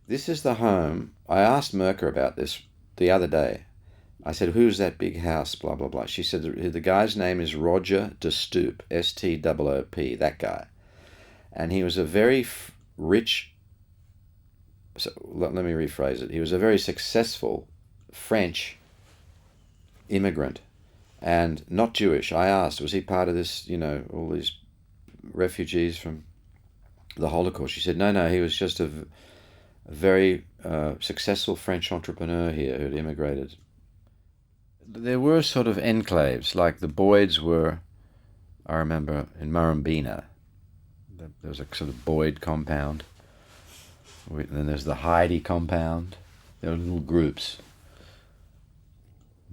This is the home. I asked Merker about this the other day. I said, "Who's that big house?" Blah blah blah. She said the guy's name is Roger de Stoop, Stoop. That guy, and he was a very rich. So let me rephrase it. He was a very successful French immigrant, and not Jewish. I asked, was he part of this? All these refugees from the Holocaust. She said, no, he was just a very successful French entrepreneur here who'd immigrated. There were sort of enclaves, like the Boyds were, I remember, in Murrumbeena. There was a sort of Boyd compound. And then there's the Heidi compound. There were little groups.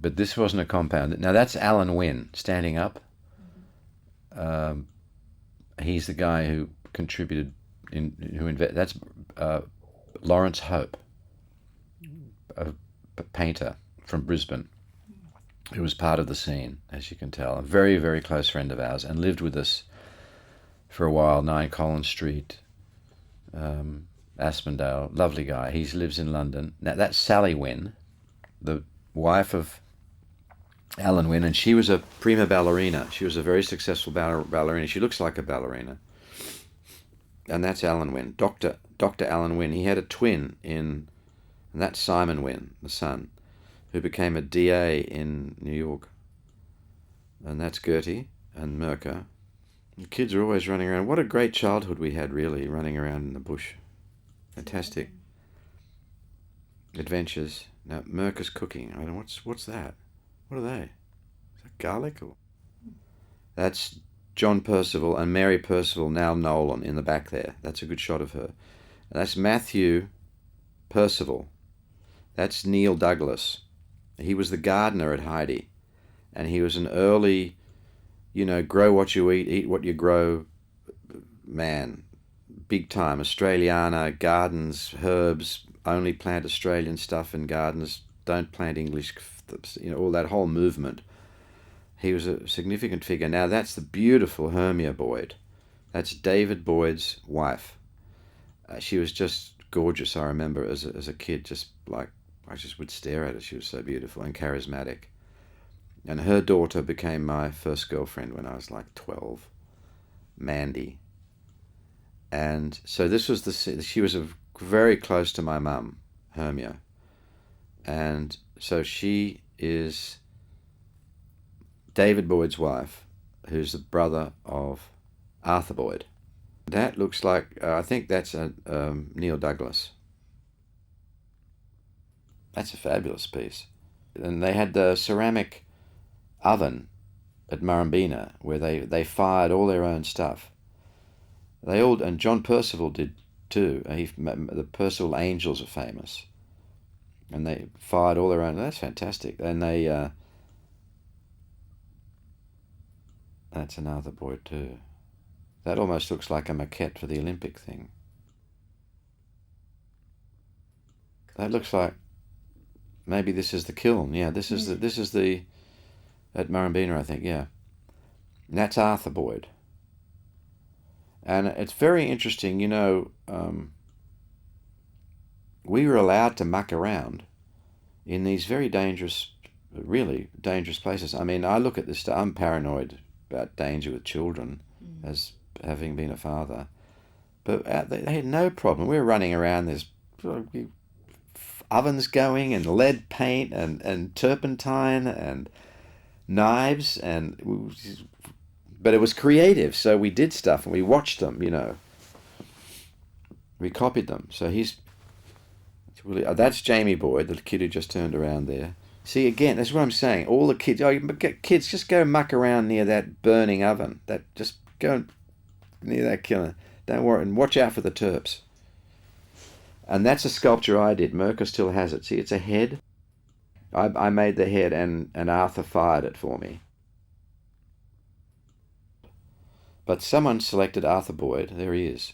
But this wasn't a compound. Now that's Alan Wynne standing up. He's the guy who contributed that's Lawrence Hope, a painter from Brisbane, who was part of the scene, as you can tell. A very, very close friend of ours, and lived with us for a while, 9 Collins Street, Aspendale. Lovely guy. He lives in London. Now that's Sally Wynne, the wife of Alan Wynne, and she was a prima ballerina. She was a very successful ballerina. She looks like a ballerina. And that's Alan Wynne, Dr. Alan Wynne. He had a twin and that's Simon Wynne, the son, who became a DA in New York. And that's Gertie and Merker. The kids are always running around. What a great childhood we had, really, running around in the bush. Fantastic. Adventures. Now, Merker's cooking. I don't know, what's that? What are they? Is that garlic? That's John Percival and Mary Percival, now Nolan, in the back there. That's a good shot of her. And that's Matthew Percival. That's Neil Douglas. He was the gardener at Heidi. And he was an early, grow what you eat what you grow man. Big time. Australiana, gardens, herbs, only plant Australian stuff in gardens, don't plant English, all that whole movement. He was a significant figure. Now that's the beautiful Hermia Boyd. That's David Boyd's wife. She was just gorgeous, I remember, as a kid, just like, I just would stare at her. She was so beautiful and charismatic. And her daughter became my first girlfriend when I was like 12, Mandy. And so this was she was very close to my mum, Hermia. And so she is David Boyd's wife, who's the brother of Arthur Boyd. That looks like, I think that's Neil Douglas. That's a fabulous piece. And they had the ceramic oven at Murrumbeena where they fired all their own stuff. And John Percival did too. The Percival Angels are famous. And they fired all their own. That's fantastic. And that's another Boyd too. That almost looks like a maquette for the Olympic thing. That looks like maybe this is the kiln. Yeah, this is the at Murrumbeena, I think. Yeah, and that's Arthur Boyd. And it's very interesting. We were allowed to muck around in these very dangerous, really dangerous places. I mean, I look at this stuff. I'm paranoid about danger with children, as having been a father. But they had no problem. We were running around. There's ovens going and lead paint and turpentine and knives but it was creative. So we did stuff and we watched them. We copied them. So that's Jamie Boyd, the kid who just turned around there. See, again, that's what I'm saying. All the kids, kids, just go muck around near that burning oven. Just go near that kiln. Don't worry, and watch out for the Terps. And that's a sculpture I did. Merker still has it. See, it's a head. I made the head, and Arthur fired it for me. But someone selected Arthur Boyd, there he is,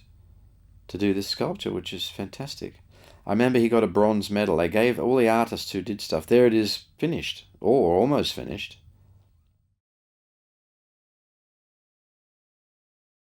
to do this sculpture, which is fantastic. I remember he got a bronze medal. They gave all the artists who did stuff, there it is, finished, or almost finished.